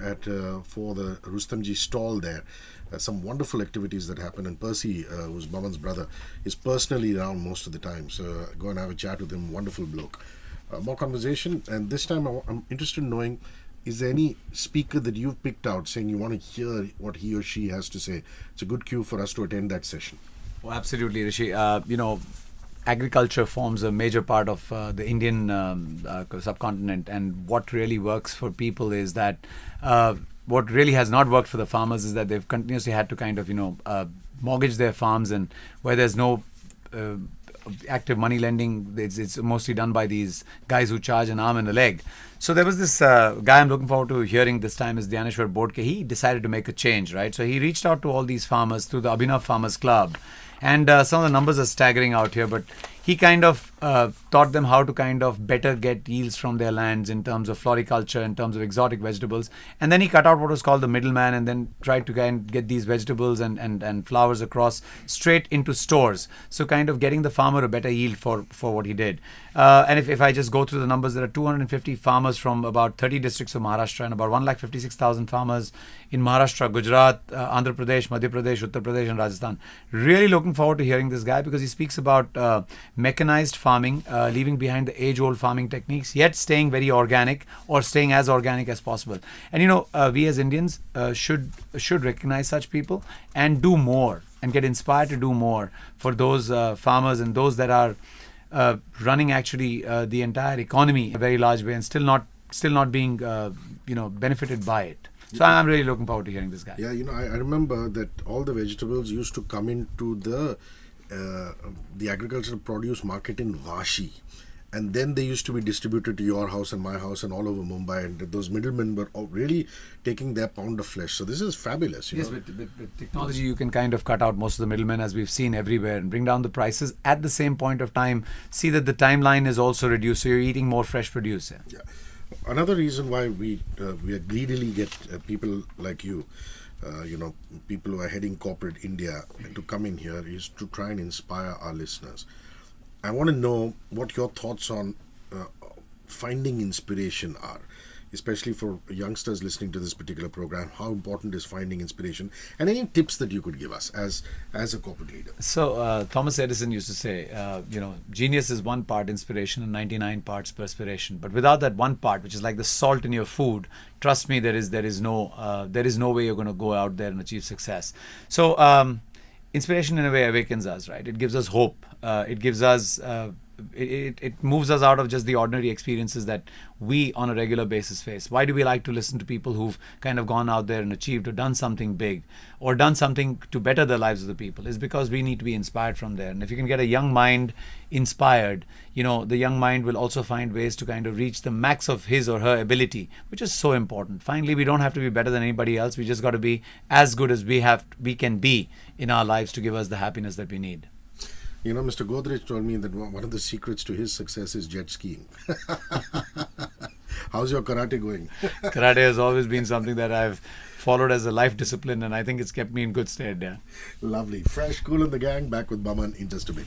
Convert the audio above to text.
for the Rustomjee stall there. Some wonderful activities that happen, and Percy, who's Boman's brother, is personally around most of the time. So go and have a chat with him. Wonderful bloke. More conversation, and this time I'm interested in knowing, is there any speaker that you've picked out saying you want to hear what he or she has to say? It's a good cue for us to attend that session. Oh, absolutely, Hrishi. Agriculture forms a major part of the Indian subcontinent, and what really works for people is that what really has not worked for the farmers is that they've continuously had to kind of mortgage their farms, and where there's no active money lending, it's mostly done by these guys who charge an arm and a leg. So there was this guy I'm looking forward to hearing this time is Dhyaneshwar Bodke. He decided to make a change, right? So he reached out to all these farmers through the Abhinav Farmers Club, and some of the numbers are staggering out here, but he kind of taught them how to kind of better get yields from their lands in terms of floriculture, in terms of exotic vegetables. And then he cut out what was called the middleman, and then tried to kind of get these vegetables and flowers across straight into stores. So kind of getting the farmer a better yield for what he did. And if I just go through the numbers, there are 250 farmers from about 30 districts of Maharashtra and about 156,000 farmers in Maharashtra, Gujarat, Andhra Pradesh, Madhya Pradesh, Uttar Pradesh and Rajasthan. Really looking forward to hearing this guy, because he speaks about mechanized farming, leaving behind the age-old farming techniques, yet staying very organic, or staying as organic as possible. And we as Indians should recognize such people and do more, and get inspired to do more for those farmers and those that are running actually the entire economy in a very large way, and still not being benefited by it. So I'm really looking forward to hearing this guy. Yeah, I remember that all the vegetables used to come into the agricultural produce market in Vashi, and then they used to be distributed to your house and my house and all over Mumbai, and those middlemen were really taking their pound of flesh. So this is fabulous. Yes, with technology you can kind of cut out most of the middlemen, as we've seen everywhere, and bring down the prices. At the same point of time, see that the timeline is also reduced, so you're eating more fresh produce. Yeah. Another reason why we greedily get people like you, people who are heading corporate India to come in here, is to try and inspire our listeners. I want to know what your thoughts on finding inspiration are, especially for youngsters listening to this particular program. How important is finding inspiration, and any tips that you could give us as a corporate leader? So Thomas Edison used to say, genius is 1 part inspiration and 99 parts perspiration. But without that 1 part, which is like the salt in your food, trust me, there is no way you're going to go out there and achieve success. So inspiration in a way awakens us, right? It gives us hope. It gives us it moves us out of just the ordinary experiences that we on a regular basis face. Why do we like to listen to people who've kind of gone out there and achieved or done something big, or done something to better the lives of the people? Is because we need to be inspired from there. And if you can get a young mind inspired, the young mind will also find ways to kind of reach the max of his or her ability, which is so important. Finally, we don't have to be better than anybody else. We just got to be as good as we can be in our lives to give us the happiness that we need. Mr. Godrej told me that one of the secrets to his success is jet skiing. How's your karate going? Karate has always been something that I've followed as a life discipline, and I think it's kept me in good stead. Yeah. Lovely. Fresh, cool in the gang. Back with Boman in just a bit.